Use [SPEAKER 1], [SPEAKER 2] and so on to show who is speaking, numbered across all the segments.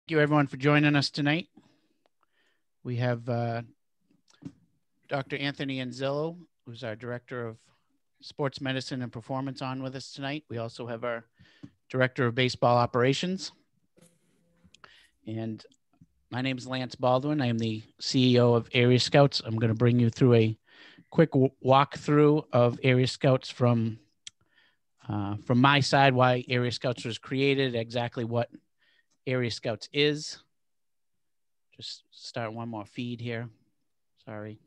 [SPEAKER 1] You everyone for joining us tonight. We have Dr. Anthony Anzillo, who's our Director of Sports Medicine and Performance, on with us tonight. We also have our Director of Baseball Operations. And my name is Lance Baldwin. I am the CEO of Erie Scouts. I'm going to bring you through a quick walkthrough of Erie Scouts from my side, why Erie Scouts was created, exactly what Erie Scouts is. Just start one more feed here. Sorry.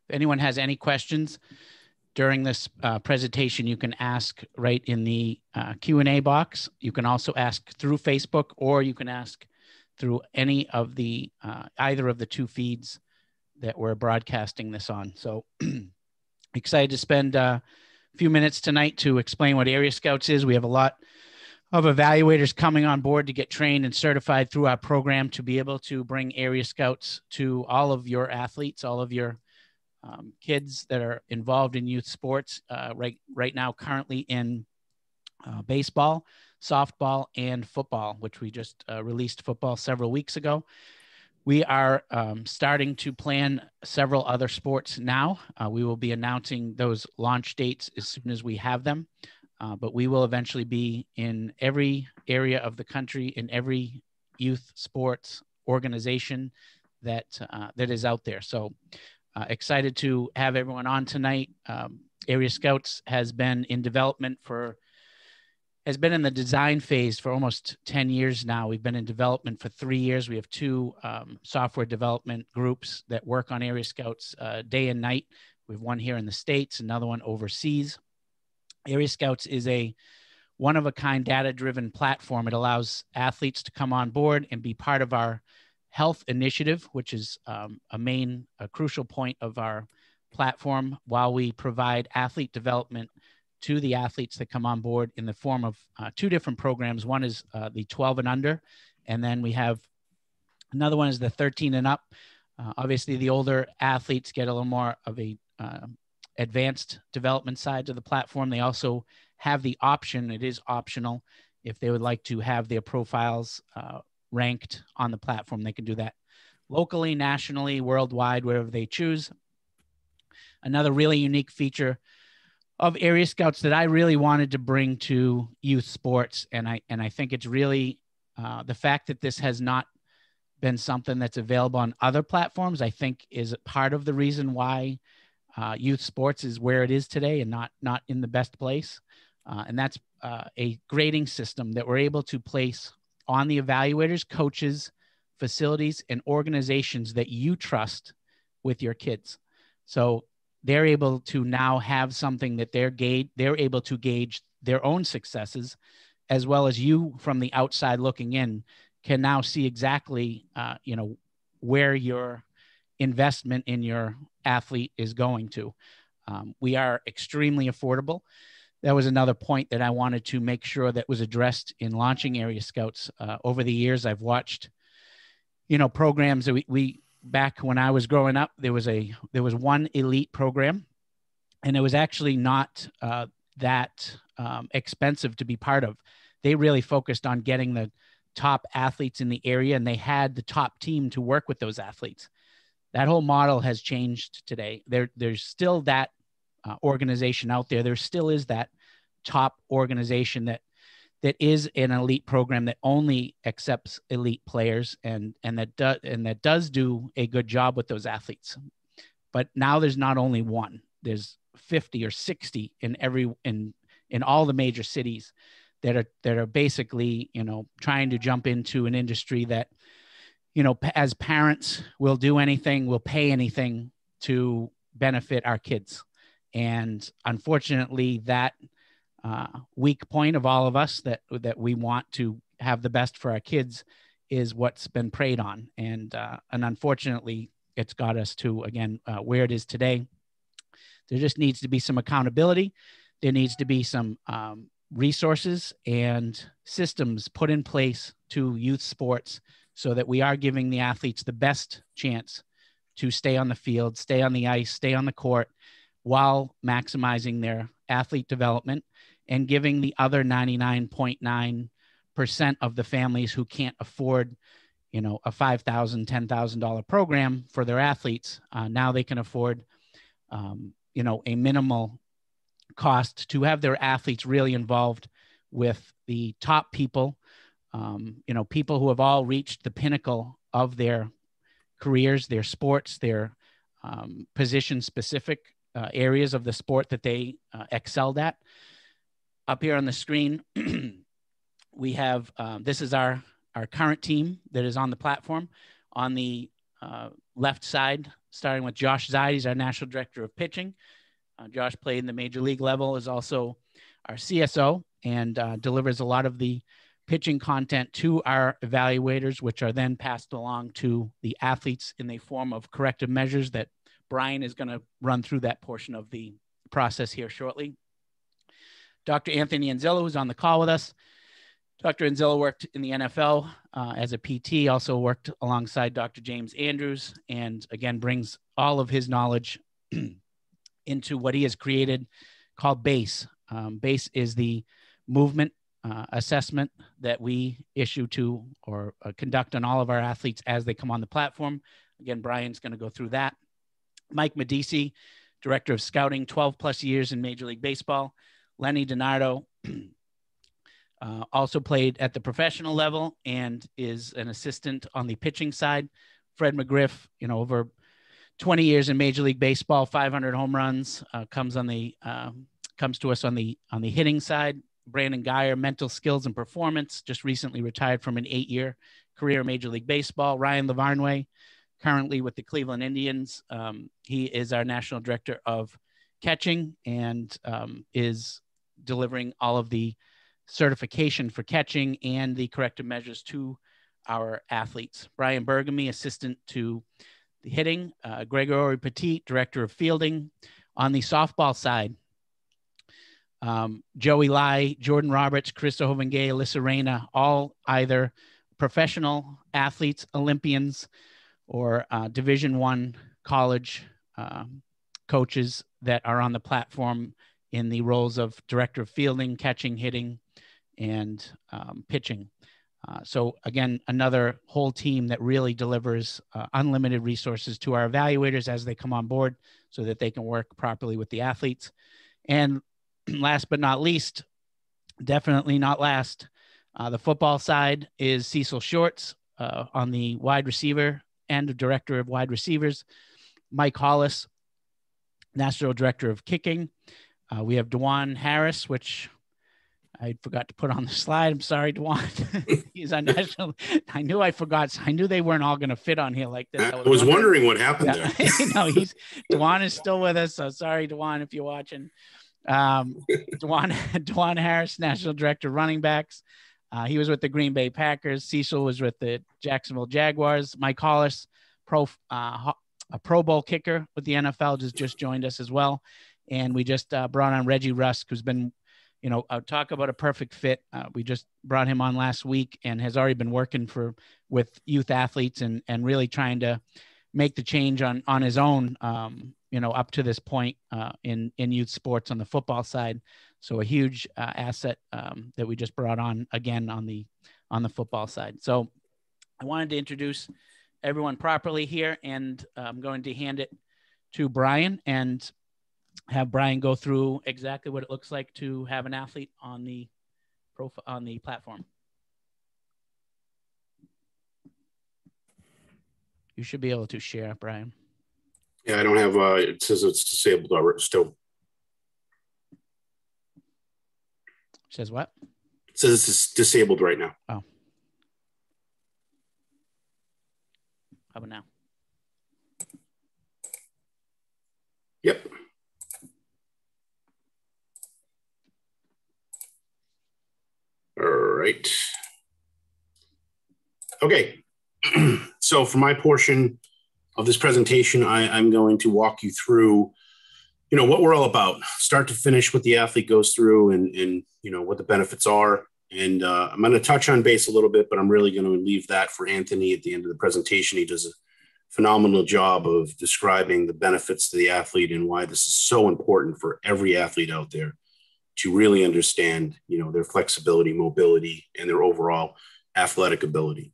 [SPEAKER 1] If anyone has any questions during this presentation, you can ask right in the Q&A box. You can also ask through Facebook, or you can ask through any of the either of the two feeds that we're broadcasting this on. So excited to spend a few minutes tonight to explain what Erie Scouts is. We have a lot of evaluators coming on board to get trained and certified through our program to be able to bring Erie Scouts to all of your athletes, all of your kids that are involved in youth sports right now, currently in baseball, softball, and football, which we just released football several weeks ago. We are starting to plan several other sports now. We will be announcing those launch dates as soon as we have them, but we will eventually be in every area of the country, in every youth sports organization that is out there. So excited to have everyone on tonight. Erie Scouts has been in development has been in the design phase for almost 10 years now. We've been in development for 3 years. We have two software development groups that work on Erie Scouts day and night. We have one here in the States, another one overseas. Erie Scouts is a one-of-a-kind data-driven platform. It allows athletes to come on board and be part of our health initiative, which is a crucial point of our platform, while we provide athlete development to the athletes that come on board in the form of two different programs. One is the 12 and under, and then we have another one is the 13 and up. Obviously, the older athletes get a little more of a advanced development side to the platform. They also have the option, it is optional, if they would like to have their profiles ranked on the platform. They can do that locally, nationally, worldwide, wherever they choose. Another really unique feature of Erie Scouts that I really wanted to bring to youth sports, and I think it's really the fact that this has not been something that's available on other platforms, I think is part of the reason why youth sports is where it is today and not in the best place. And that's a grading system that we're able to place on the evaluators, coaches, facilities, and organizations that you trust with your kids. So they're able to now have something that they're able to gauge their own successes, as well as you from the outside looking in can now see exactly, where your investment in your athlete is going to. We are extremely affordable. That was another point that I wanted to make sure that was addressed in launching Erie Scouts. Over the years, I've watched, programs that we back when I was growing up, there was one elite program, and it was actually not that expensive to be part of. They really focused on getting the top athletes in the area, and they had the top team to work with those athletes. That whole model has changed today. There's still that organization out there. There still is that top organization that is an elite program that only accepts elite players and that does do a good job with those athletes. But now there's not only one, there's 50 or 60 in all the major cities that are basically, trying to jump into an industry that, as parents, will do anything, will pay anything to benefit our kids. And unfortunately, that weak point of all of us that we want to have the best for our kids is what's been preyed on. And unfortunately, it's got us to, again, where it is today. There just needs to be some accountability. There needs to be some resources and systems put in place to youth sports so that we are giving the athletes the best chance to stay on the field, stay on the ice, stay on the court, while maximizing their athlete development and giving the other 99.9% of the families who can't afford, a $5,000, $10,000 program for their athletes. Now they can afford, a minimal cost to have their athletes really involved with the top people, people who have all reached the pinnacle of their careers, their sports, their position-specific areas of the sport that they excelled at. Up here on the screen, we have, this is our current team that is on the platform. On the left side, starting with Josh Zeid, he's our National Director of Pitching. Josh played in the major league level, is also our CSO, and delivers a lot of the pitching content to our evaluators, which are then passed along to the athletes in the form of corrective measures that Brian is going to run through that portion of the process here shortly. Dr. Anthony Anzillo, who's on the call with us. Dr. Anzillo worked in the NFL as a PT, also worked alongside Dr. James Andrews, and again, brings all of his knowledge into what he has created called BASE. BASE is the movement assessment that we issue to or conduct on all of our athletes as they come on the platform. Again, Brian's going to go through that. Mike Medici, Director of Scouting, 12 plus years in Major League Baseball. Lenny DiNardo also played at the professional level and is an assistant on the pitching side. Fred McGriff, over 20 years in Major League Baseball, 500 home runs, comes to us on the hitting side. Brandon Geyer, mental skills and performance, just recently retired from an 8-year career in Major League Baseball. Ryan Lavarnway, currently with the Cleveland Indians. He is our National Director of Catching and is delivering all of the certification for catching and the corrective measures to our athletes. Brian Bergamy, assistant to the hitting. Gregory Petit, Director of Fielding. On the softball side, Joey Lai, Jordan Roberts, Chris Ovengay, Alyssa Reyna, all either professional athletes, Olympians, or Division I college coaches that are on the platform in the roles of Director of Fielding, Catching, Hitting, and Pitching. So again, another whole team that really delivers unlimited resources to our evaluators as they come on board so that they can work properly with the athletes. And last but not least, definitely not last, the football side is Cecil Shorts on the wide receiver and Director of Wide Receivers. Mike Hollis, National Director of Kicking. We have Dewan Harris, which I forgot to put on the slide. I'm sorry, Dewan. He's on national. I knew I forgot. I knew they weren't all going to fit on here like this.
[SPEAKER 2] I was wondering what happened there.
[SPEAKER 1] No, Dewan is still with us. So sorry, Dewan, if you're watching. Dewan Harris, National Director of Running Backs. He was with the Green Bay Packers. Cecil was with the Jacksonville Jaguars. Mike Hollis, a Pro Bowl kicker with the NFL, just joined us as well. And we just brought on Reggie Rusk, who's been, talk about a perfect fit. We just brought him on last week and has already been working with youth athletes and really trying to make the change on his own, up to this point in youth sports on the football side. So a huge asset that we just brought on again on the football side. So I wanted to introduce everyone properly here, and I'm going to hand it to Brian and have Brian go through exactly what it looks like to have an athlete on the platform. You should be able to share, Brian.
[SPEAKER 2] Yeah, I don't have, it says it's disabled still.
[SPEAKER 1] Says what?
[SPEAKER 2] It says it's disabled right now.
[SPEAKER 1] Oh. How about now?
[SPEAKER 2] Yep. All right. Okay. So for my portion of this presentation, I'm going to walk you through, what we're all about, start to finish, what the athlete goes through and what the benefits are. And I'm going to touch on base a little bit, but I'm really going to leave that for Anthony at the end of the presentation. He does a phenomenal job of describing the benefits to the athlete and why this is so important for every athlete out there to really understand, their flexibility, mobility, and their overall athletic ability.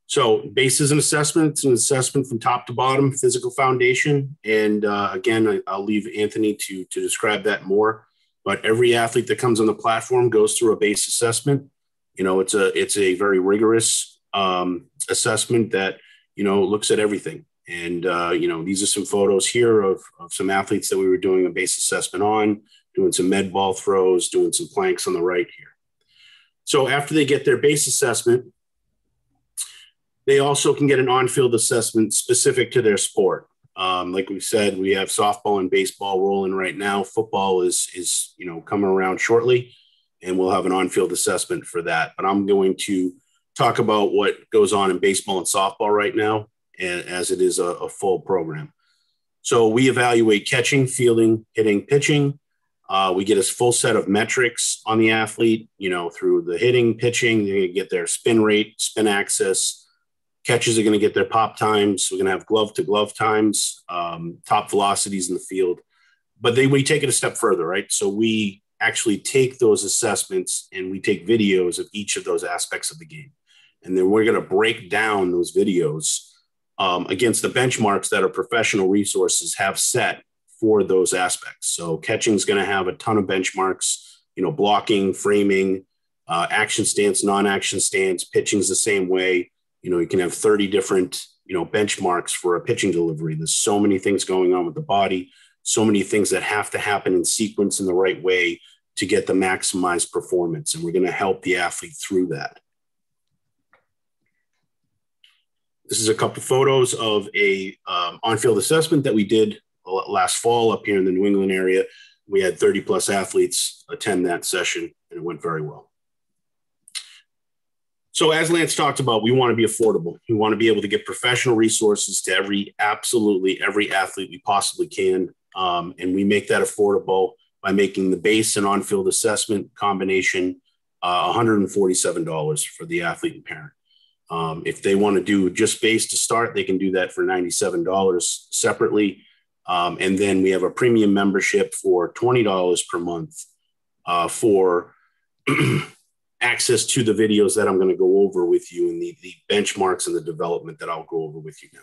[SPEAKER 2] So BASE is an assessment. It's an assessment from top to bottom, physical foundation. And again, I'll leave Anthony to describe that more. But every athlete that comes on the platform goes through a BASE assessment. It's a very rigorous assessment that, looks at everything. And, these are some photos here of some athletes that we were doing a BASE assessment on, doing some med ball throws, doing some planks on the right here. So after they get their BASE assessment, they also can get an on-field assessment specific to their sport. Like we said, we have softball and baseball rolling right now. Football is coming around shortly, and we'll have an on-field assessment for that. But I'm going to talk about what goes on in baseball and softball right now, as it is a full program. So we evaluate catching, fielding, hitting, pitching. We get a full set of metrics on the athlete, through the hitting, pitching. They get their spin rate, spin axis. Catches are going to get their pop times. We're going to have glove to glove times, top velocities in the field. But we take it a step further, right? So we actually take those assessments and we take videos of each of those aspects of the game. And then we're going to break down those videos against the benchmarks that our professional resources have set for those aspects. So catching is going to have a ton of benchmarks, blocking, framing, action stance, non-action stance. Pitching is the same way. You can have 30 different, benchmarks for a pitching delivery. There's so many things going on with the body, so many things that have to happen in sequence in the right way to get the maximized performance. And we're going to help the athlete through that. This is a couple of photos of a on-field assessment that we did last fall up here in the New England area. We had 30 plus athletes attend that session, and it went very well. So as Lance talked about, we want to be affordable. We want to be able to get professional resources to absolutely every athlete we possibly can. And we make that affordable by making the BASE and on-field assessment combination $147 for the athlete and parent. If they want to do just BASE to start, they can do that for $97 separately. And then we have a premium membership for $20 per month for access to the videos that I'm going to go over with you and the benchmarks and the development that I'll go over with you now.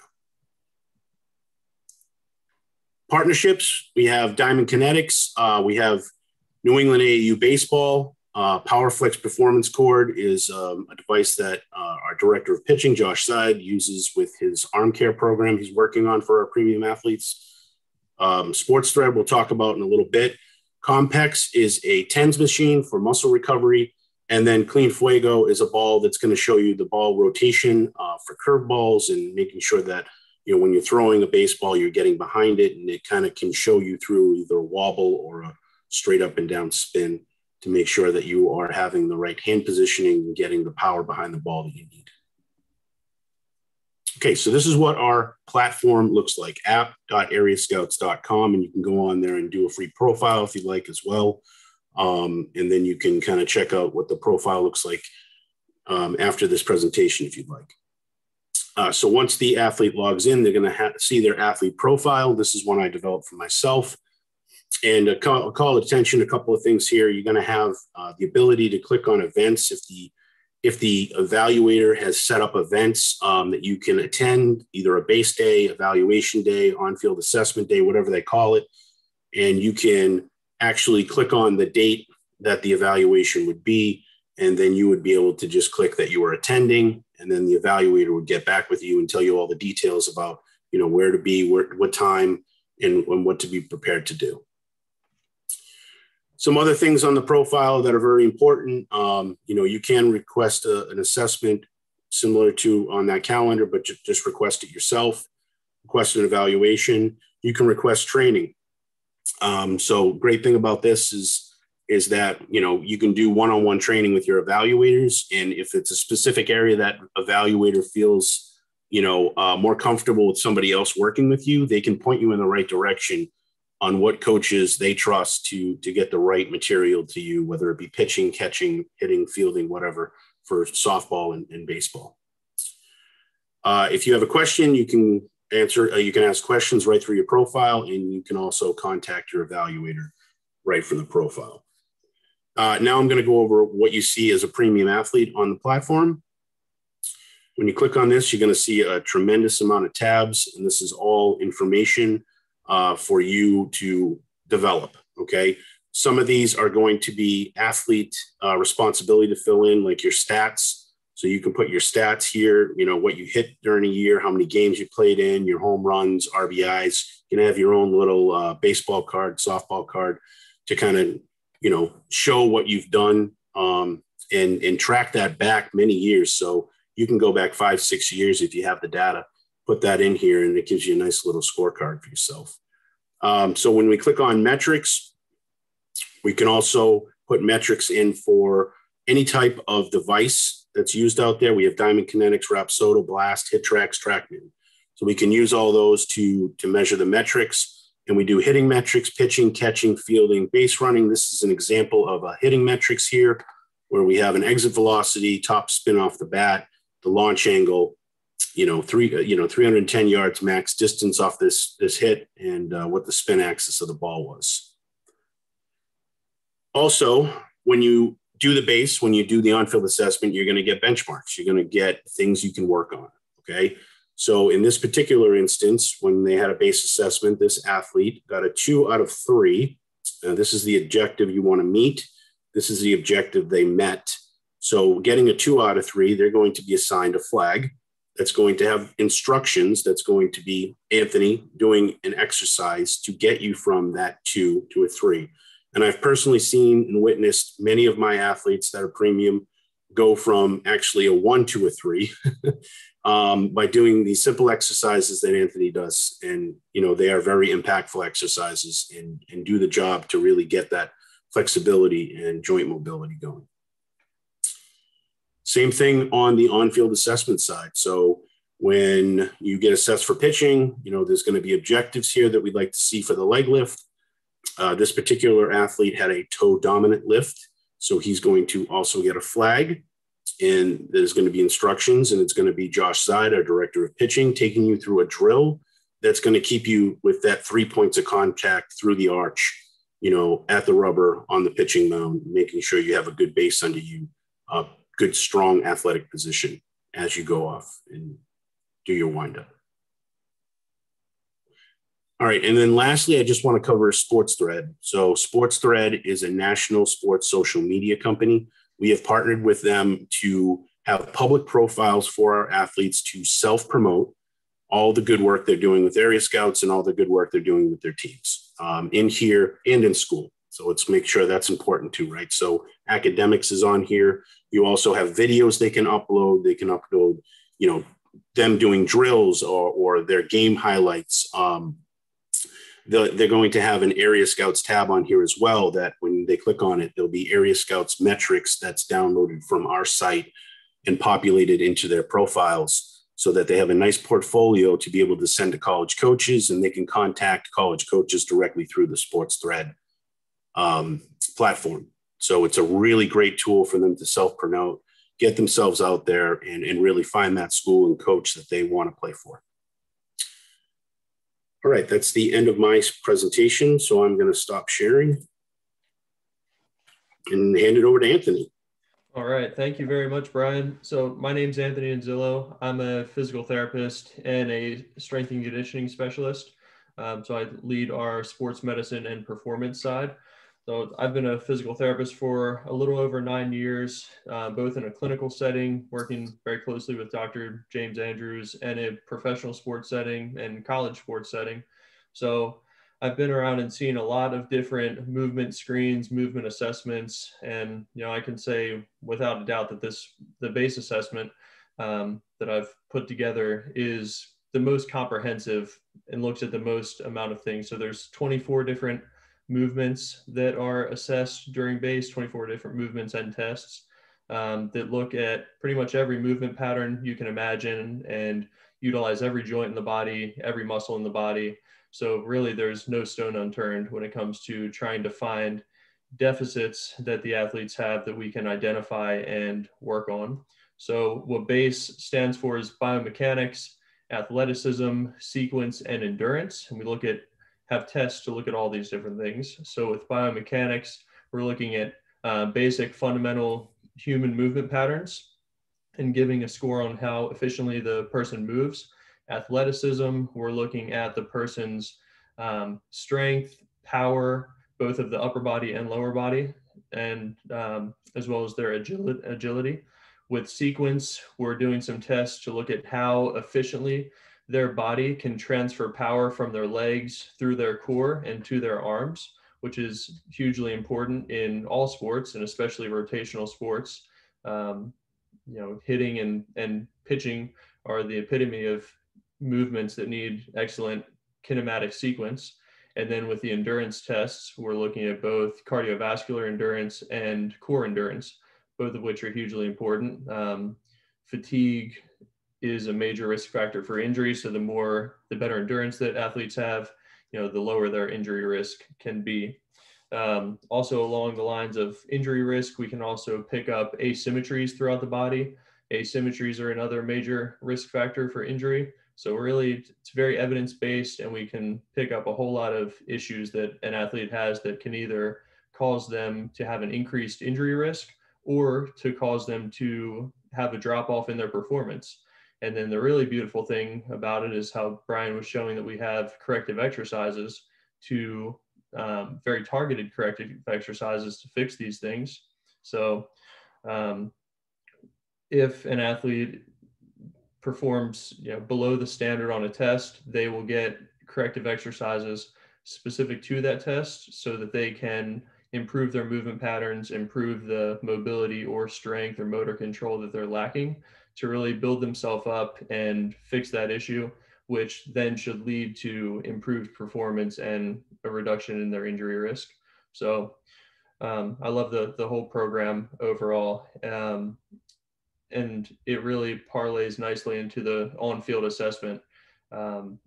[SPEAKER 2] Partnerships, we have Diamond Kinetics. We have New England AAU Baseball. PowerFlex Performance Cord is a device that our director of pitching, Josh Seid, uses with his arm care program he's working on for our premium athletes. Sports Thread we'll talk about in a little bit. Compex is a TENS machine for muscle recovery. And then Clean Fuego is a ball that's going to show you the ball rotation for curve balls and making sure that, when you're throwing a baseball, you're getting behind it, and it kind of can show you through either a wobble or a straight up and down spin to make sure that you are having the right hand positioning and getting the power behind the ball that you need. Okay, so this is what our platform looks like, app.eriescouts.com, and you can go on there and do a free profile if you'd like as well. And then you can kind of check out what the profile looks like after this presentation if you'd like. So once the athlete logs in, they're going to see their athlete profile. This is one I developed for myself. And call attention to a couple of things here. You're going to have the ability to click on events if the evaluator has set up events that you can attend, either a BASE day, evaluation day, on-field assessment day, whatever they call it. And you can actually click on the date that the evaluation would be, and then you would be able to just click that you were attending, and then the evaluator would get back with you and tell you all the details about, where to be, what time, and what to be prepared to do. Some other things on the profile that are very important. You can request an assessment similar to on that calendar, but just request it yourself. Request an evaluation. You can request training. So great thing about this is that, you can do one-on-one training with your evaluators. And if it's a specific area that evaluator feels, more comfortable with somebody else working with you, they can point you in the right direction on what coaches they trust to get the right material to you, whether it be pitching, catching, hitting, fielding, whatever, for softball and baseball. If you have a question, you can ask questions right through your profile, and you can also contact your evaluator right from the profile. Now I'm going to go over what you see as a premium athlete on the platform. When you click on this, you're going to see a tremendous amount of tabs, and this is all information for you to develop, okay? Some of these are going to be athlete responsibility to fill in, like your stats. So you can put your stats here, you know, what you hit during a year, how many games you played in, your home runs, RBIs. You can have your own little baseball card, softball card to kind of, you know, show what you've done and track that back many years. So you can go back 5-6 years if you have the data, put that in here, and it gives you a nice little scorecard for yourself. So when we click on metrics, we can also put metrics in for any type of device that's used out there. We have Diamond Kinetics, Rapsodo, Blast, HitTrax, TrackMan. So we can use all those to measure the metrics. And we do hitting metrics, pitching, catching, fielding, base running. This is an example of a hitting metrics here, where we have an exit velocity, top spin off the bat, the launch angle, 310 yards max distance off this hit, and what the spin axis of the ball was. Also, when you do the base, when you do the on-field assessment, you're going to get benchmarks. You're going to get things you can work on, okay? So in this particular instance, when they had a base assessment, this athlete got a 2 out of 3. This is the objective you want to meet. This is the objective they met. So getting a 2 out of 3, they're going to be assigned a flag that's going to have instructions. That's going to be Anthony doing an exercise to get you from that 2 to a 3. And I've personally seen and witnessed many of my athletes that are premium go from actually a 1 to a 3 by doing these simple exercises that Anthony does. And, they are very impactful exercises and do the job to really get that flexibility and joint mobility going. Same thing on the on-field assessment side. So when you get assessed for pitching, there's going to be objectives here that we'd like to see for the leg lift. This particular athlete had a toe dominant lift, so he's going to also get a flag, and there's going to be instructions, and it's going to be Josh Seid, our director of pitching, taking you through a drill that's going to keep you with that 3 points of contact through the arch, at the rubber on the pitching mound, making sure you have a good base under you, a good, strong athletic position as you go off and do your windup. All right, and then lastly, I just want to cover SportsThread. So SportsThread is a national sports social media company. We have partnered with them to have public profiles for our athletes to self-promote all the good work they're doing with Erie Scouts and all the good work they're doing with their teams in here and in school. So let's make sure that's important too, right? So academics is on here. You also have videos they can upload. They can upload, them doing drills or their game highlights. They're going to have an Area Scouts tab on here as well, that when they click on it, there'll be Area Scouts metrics that's downloaded from our site and populated into their profiles so that they have a nice portfolio to be able to send to college coaches, and they can contact college coaches directly through the SportsThread platform. So it's a really great tool for them to self-promote, get themselves out there, and really find that school and coach that they want to play for. All right, that's the end of my presentation. So I'm going to stop sharing and hand it over to Anthony.
[SPEAKER 3] All right, thank you very much, Brian. So my name's Anthony Anzillo. I'm a physical therapist and a strength and conditioning specialist. So I lead our sports medicine and performance side. So I've been a physical therapist for a little over 9 years, both in a clinical setting, working very closely with Dr. James Andrews, and a professional sports setting and college sports setting. So I've been around and seen a lot of different movement screens, movement assessments, and I can say without a doubt that the base assessment that I've put together is the most comprehensive and looks at the most amount of things. So there's 24 different movements that are assessed during base, 24 different movements and tests that look at pretty much every movement pattern you can imagine and utilize every joint in the body, every muscle in the body. So really there's no stone unturned when it comes to trying to find deficits that the athletes have that we can identify and work on. So what BASE stands for is biomechanics, athleticism, sequence, and endurance. And we have tests to look at all these different things. So with biomechanics, we're looking at basic fundamental human movement patterns and giving a score on how efficiently the person moves. Athleticism, we're looking at the person's strength, power, both of the upper body and lower body, and as well as their agility. With sequence, we're doing some tests to look at how efficiently their body can transfer power from their legs through their core and to their arms, which is hugely important in all sports and especially rotational sports. Hitting and pitching are the epitome of movements that need excellent kinematic sequence. And then with the endurance tests, we're looking at both cardiovascular endurance and core endurance, both of which are hugely important. Fatigue is a major risk factor for injury. So the better endurance that athletes have, the lower their injury risk can be. Also along the lines of injury risk, we can also pick up asymmetries throughout the body. Asymmetries are another major risk factor for injury. So really, it's very evidence-based, and we can pick up a whole lot of issues that an athlete has that can either cause them to have an increased injury risk or to cause them to have a drop-off in their performance. And then the really beautiful thing about it is how Brian was showing that we have corrective exercises to very targeted corrective exercises to fix these things. So if an athlete performs below the standard on a test, they will get corrective exercises specific to that test so that they can improve their movement patterns, improve the mobility or strength or motor control that they're lacking to really build themselves up and fix that issue, which then should lead to improved performance and a reduction in their injury risk. So I love the whole program overall. And it really parlays nicely into the on-field assessment. How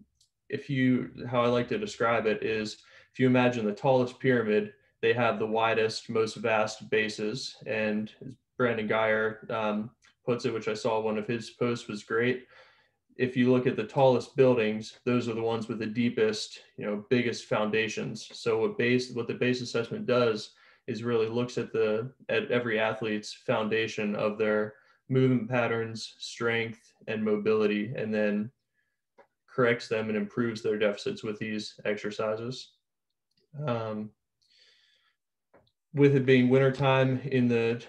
[SPEAKER 3] I like to describe it is, if you imagine the tallest pyramid, they have the widest, most vast bases. And as Brandon Geyer puts it, which I saw one of his posts was great. If you look at the tallest buildings, those are the ones with the deepest, biggest foundations. So what the base assessment does is really looks at every athlete's foundation of their movement patterns, strength, and mobility, and then corrects them and improves their deficits with these exercises. With it being wintertime and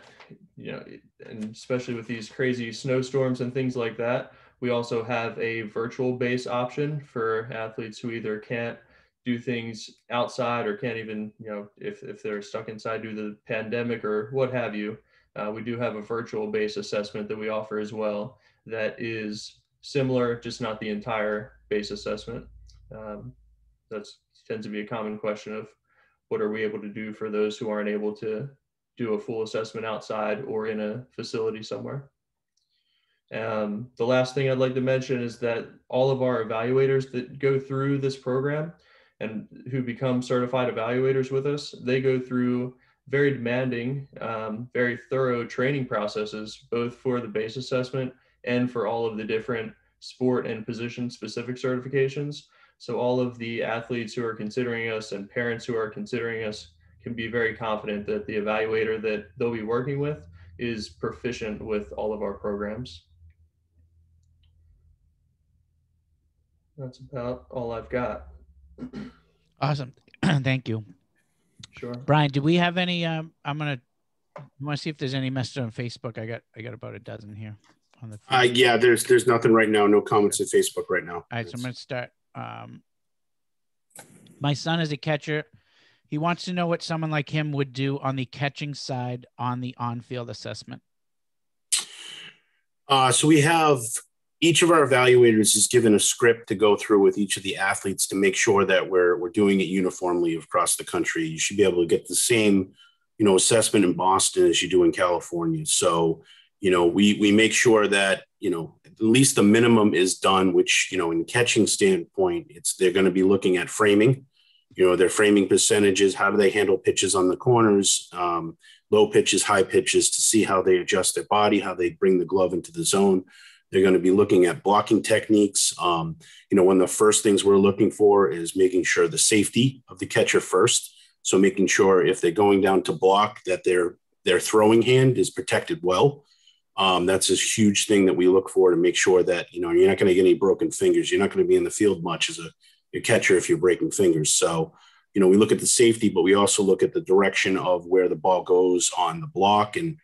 [SPEAKER 3] especially with these crazy snowstorms and things like that, we also have a virtual base option for athletes who either can't do things outside or can't even, if they're stuck inside due to the pandemic or what have you. We do have a virtual base assessment that we offer as well that is similar, just not the entire base assessment. That tends to be a common question of what are we able to do for those who aren't able to do a full assessment outside or in a facility somewhere. The last thing I'd like to mention is that all of our evaluators that go through this program and who become certified evaluators with us, they go through very demanding, very thorough training processes, both for the base assessment and for all of the different sport and position specific certifications. So all of the athletes who are considering us and parents who are considering us can be very confident that the evaluator that they'll be working with is proficient with all of our programs. That's about all I've got.
[SPEAKER 1] Awesome. Thank you.
[SPEAKER 3] Sure.
[SPEAKER 1] Brian, do we have any, I want to see if there's any message on Facebook. I got about a dozen here on the feed.
[SPEAKER 2] Yeah, there's nothing right now. No comments on Facebook right now.
[SPEAKER 1] All right, so I'm going to start. My son is a catcher. He wants to know what someone like him would do on the catching side on the on-field assessment.
[SPEAKER 2] So we have each of our evaluators is given a script to go through with each of the athletes to make sure that we're doing it uniformly across the country. You should be able to get the same, assessment in Boston as you do in California. So, we make sure that, at least the minimum is done, which, in catching standpoint, they're going to be looking at framing, their framing percentages, how do they handle pitches on the corners, low pitches, high pitches, to see how they adjust their body, how they bring the glove into the zone. They're going to be looking at blocking techniques. One of the first things we're looking for is making sure the safety of the catcher first. So making sure if they're going down to block that their throwing hand is protected well. That's a huge thing that we look for to make sure that, you're not going to get any broken fingers. You're not going to be in the field much as a catcher if you're breaking fingers. So, we look at the safety, but we also look at the direction of where the ball goes on the block and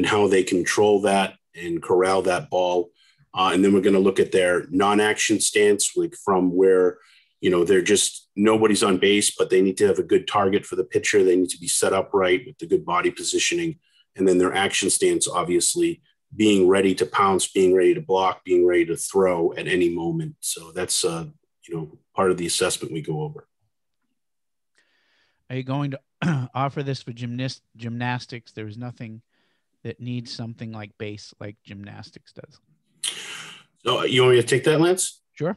[SPEAKER 2] how they control that and corral that ball. And then we're going to look at their non-action stance, like from where, they're just nobody's on base, but they need to have a good target for the pitcher. They need to be set up right with the good body positioning. And then their action stance, obviously, being ready to pounce, being ready to block, being ready to throw at any moment. So that's, part of the assessment we go over.
[SPEAKER 1] Are you going to offer this for gymnastics? There is nothing that needs something like base like gymnastics does.
[SPEAKER 2] So you want me to take that, Lance?
[SPEAKER 1] Sure.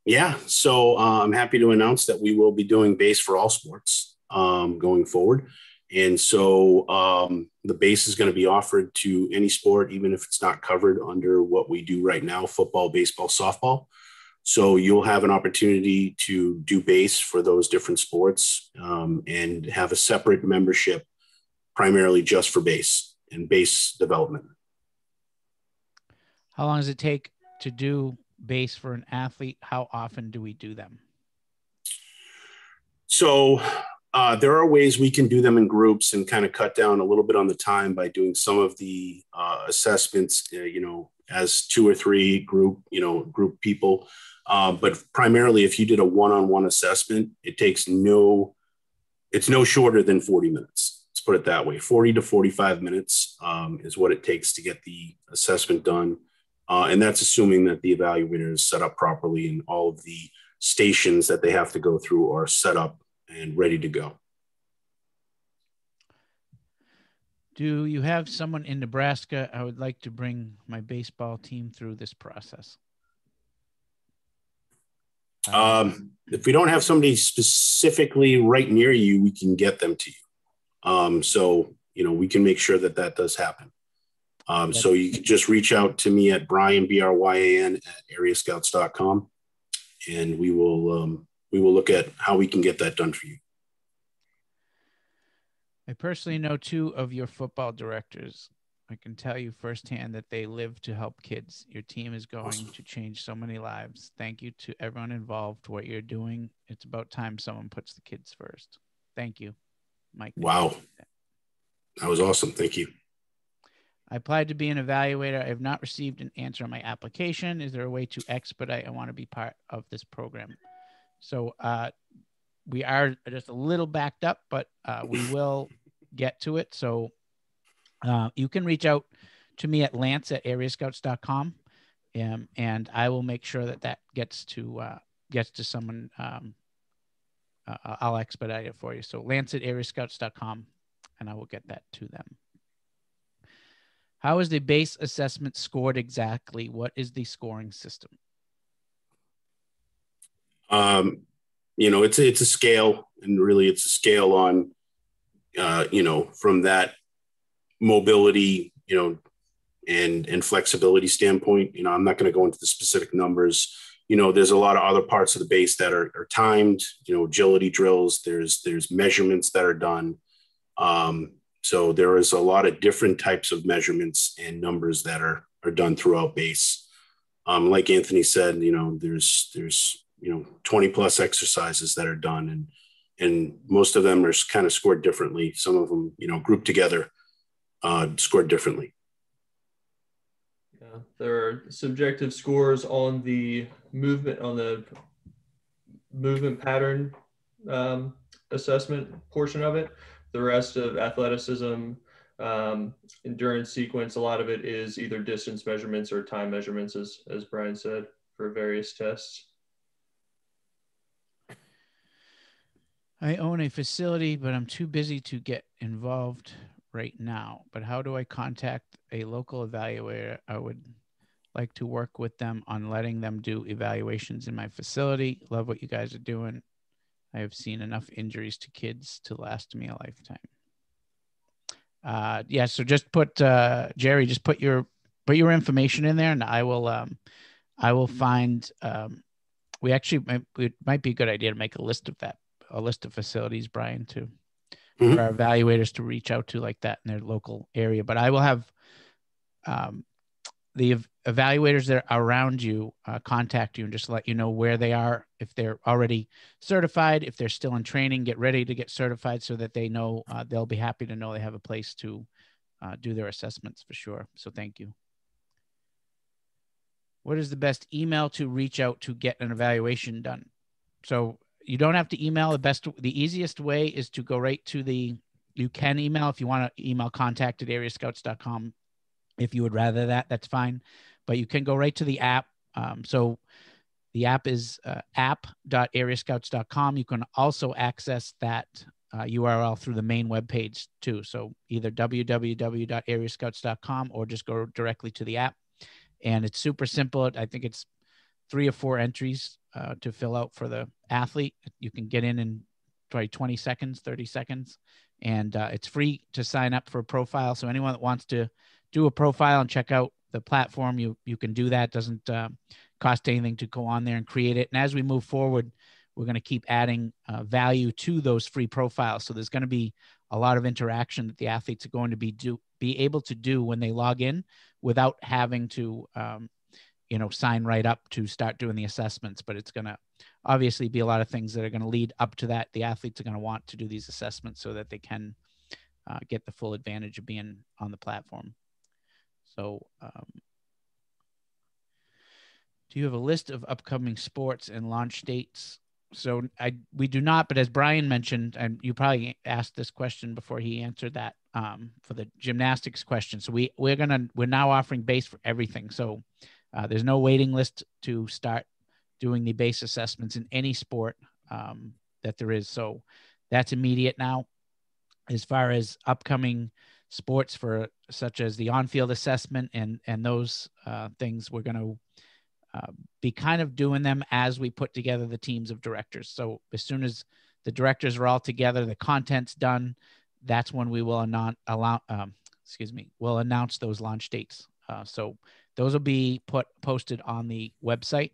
[SPEAKER 2] Yeah. So I'm happy to announce that we will be doing base for all sports going forward. And so the base is going to be offered to any sport, even if it's not covered under what we do right now, football, baseball, softball. So you'll have an opportunity to do base for those different sports and have a separate membership primarily just for base and base development.
[SPEAKER 1] How long does it take to do base for an athlete? How often do we do them?
[SPEAKER 2] So there are ways we can do them in groups and kind of cut down a little bit on the time by doing some of the assessments, as 2 or 3 group people. But primarily, if you did a one-on-one assessment, it's no shorter than 40 minutes. Let's put it that way. 40 to 45 minutes is what it takes to get the assessment done. And that's assuming that the evaluator is set up properly and all of the stations that they have to go through are set up and ready to go.
[SPEAKER 1] Do you have someone in Nebraska? I would like to bring my baseball team through this process.
[SPEAKER 2] If we don't have somebody specifically right near you, we can get them to you. So, we can make sure that does happen. So you can just reach out to me at Brian, BRYAN at eriescouts.com. And we will look at how we can get that done for you.
[SPEAKER 1] I personally know 2 of your football directors. I can tell you firsthand that they live to help kids. Your team is going to change so many lives. Thank you to everyone involved for what you're doing. It's about time someone puts the kids first. Thank you, Mike.
[SPEAKER 2] Wow. That was awesome. Thank you.
[SPEAKER 1] I applied to be an evaluator. I have not received an answer on my application. Is there a way to expedite? I want to be part of this program. So we are just a little backed up, but we will get to it. So you can reach out to me at Lance at eriescouts.com, and I will make sure that gets to someone. I'll expedite it for you. So Lance at eriescouts.com, and I will get that to them. How is the base assessment scored exactly? What is the scoring system?
[SPEAKER 2] It's a scale, and really it's a scale on, from that mobility, and flexibility standpoint. I'm not going to go into the specific numbers. There's a lot of other parts of the base that are timed, agility drills. There's measurements that are done. So there is a lot of different types of measurements and numbers that are done throughout base. Like Anthony said, there's 20 plus exercises that are done, and most of them are kind of scored differently. Some of them, grouped together, scored differently.
[SPEAKER 3] Yeah, there are subjective scores on the movement pattern assessment portion of it. The rest of athleticism, endurance sequence, a lot of it is either distance measurements or time measurements, as Brian said, for various tests.
[SPEAKER 1] I own a facility, but I'm too busy to get involved right now. But how do I contact a local evaluator? I would like to work with them on letting them do evaluations in my facility. Love what you guys are doing. I have seen enough injuries to kids to last me a lifetime. Yeah. So just put, Jerry, just put your information in there, and I will find, it might be a good idea to make a list of facilities, Brian, for our evaluators to reach out to like that in their local area. But I will have the evaluators that are around you contact you and just let you know where they are, if they're already certified, if they're still in training, get ready to get certified so that they know, they'll be happy to know they have a place to do their assessments for sure. So thank you. What is the best email to reach out to get an evaluation done? So you don't have to email. The easiest way is to go right to you can email if you want to email contact@eriescouts.com. If you would rather that's fine. But you can go right to the app. So the app is app.eriescouts.com. You can also access that URL through the main webpage too. So either www.eriescouts.com or just go directly to the app. And it's super simple. I think it's 3 or 4 entries to fill out for the athlete. You can get in probably 20 seconds, 30 seconds. And it's free to sign up for a profile. So anyone that wants to do a profile and check out the platform, you can do that. It doesn't cost anything to go on there and create it. And as we move forward, we're going to keep adding value to those free profiles. So there's going to be a lot of interaction that the athletes are going to be able to do when they log in without having to, sign right up to start doing the assessments. But it's going to obviously be a lot of things that are going to lead up to that. The athletes are going to want to do these assessments so that they can get the full advantage of being on the platform. So do you have a list of upcoming sports and launch dates? So we do not, but as Brian mentioned, and you probably asked this question before he answered that for the gymnastics question. So we're now offering base for everything. So there's no waiting list to start doing the base assessments in any sport that there is. So that's immediate now. As far as upcoming sports for such as the on-field assessment and those things, we're going to be kind of doing them as we put together the teams of directors. So as soon as the directors are all together, the content's done, that's when we will we'll announce those launch dates. So those will be posted on the website,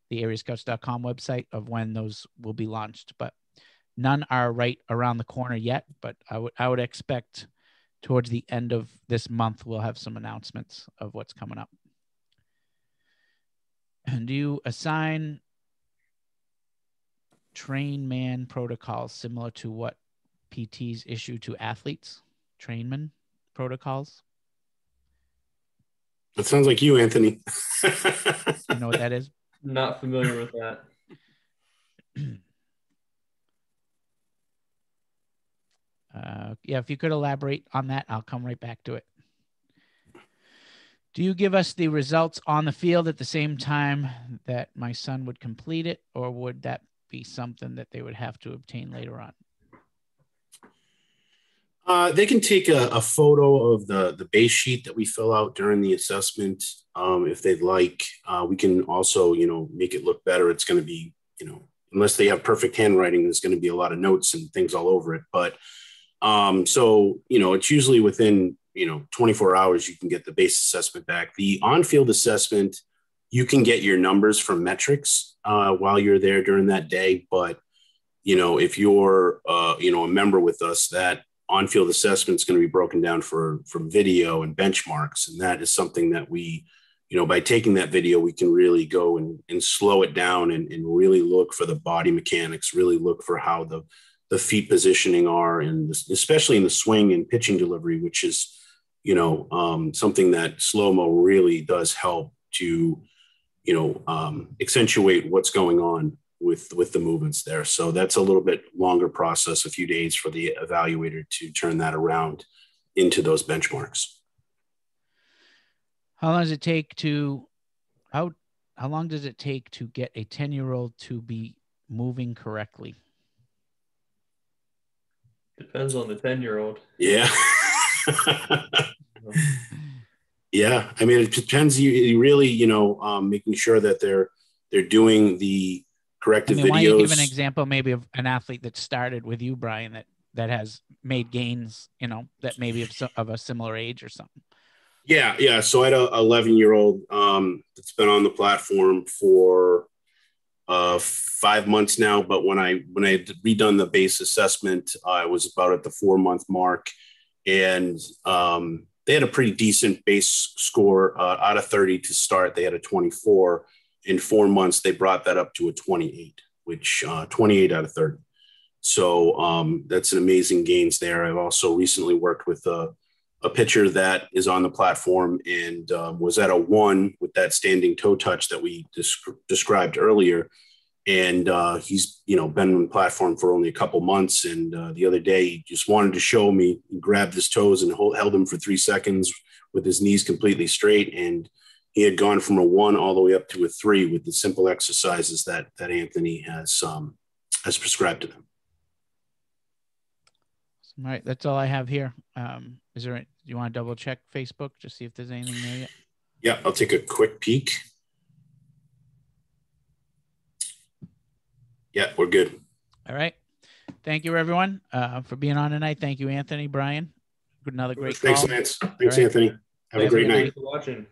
[SPEAKER 1] the eriescouts.com website, of when those will be launched. But none are right around the corner yet, but I would expect towards the end of this month, we'll have some announcements of what's coming up. And do you assign train man protocols similar to what PTs issue to athletes? Trainman protocols?
[SPEAKER 2] That sounds like you, Anthony.
[SPEAKER 1] You know what that is?
[SPEAKER 3] Not familiar with that.
[SPEAKER 1] Yeah, if you could elaborate on that, I'll come right back to it. Do you give us the results on the field at the same time that my son would complete it, or would that be something that they would have to obtain later on?
[SPEAKER 2] They can take a photo of the base sheet that we fill out during the assessment if they'd like. We can also, make it look better. It's going to be, unless they have perfect handwriting, there's going to be a lot of notes and things all over it. But so, it's usually within, 24 hours, you can get the base assessment back. The on-field assessment, you can get your numbers from metrics while you're there during that day. But, if you're, a member with us, that on-field assessment is going to be broken down from video and benchmarks. And that is something that we, by taking that video, we can really go and slow it down and really look for the body mechanics, really look for how the feet positioning are, and especially in the swing and pitching delivery, which is, something that slow-mo really does help to, accentuate what's going on with the movements there. So that's a little bit longer process, a few days for the evaluator to turn that around into those benchmarks.
[SPEAKER 1] How long does it take to get a 10-year-old to be moving correctly?
[SPEAKER 3] Depends on the 10-year-old.
[SPEAKER 2] Yeah. Yeah. I mean, it depends. You really, making sure that they're doing the corrective videos.
[SPEAKER 1] Why don't you give an example maybe of an athlete that started with you, Brian, that has made gains, you know, that maybe of a similar age or something?
[SPEAKER 2] Yeah. So I had a 11-year-old that's been on the platform for 5 months now. But when I had redone the base assessment, I was about at the 4-month mark, and they had a pretty decent base score out of 30 to start. They had a 24. In 4 months, they brought that up to a 28, which 28 out of 30. So that's an amazing gains there. I've also recently worked with a pitcher that is on the platform and was at a 1 with that standing toe touch that we described earlier. And he's, been on the platform for only a couple months. And the other day, he just wanted to show me, he grabbed his toes and held him for 3 seconds with his knees completely straight. And he had gone from a 1 all the way up to a 3 with the simple exercises that Anthony has prescribed to them.
[SPEAKER 1] All right, that's all I have here. Is there? Do you want to double check Facebook, just see if there's anything there yet?
[SPEAKER 2] Yeah, I'll take a quick peek. Yeah, we're good.
[SPEAKER 1] All right. Thank you, everyone, for being on tonight. Thank you, Anthony, Brian. Another great call.
[SPEAKER 2] Thanks, Lance. Thanks, Anthony. Have a great night.
[SPEAKER 3] Thanks for watching.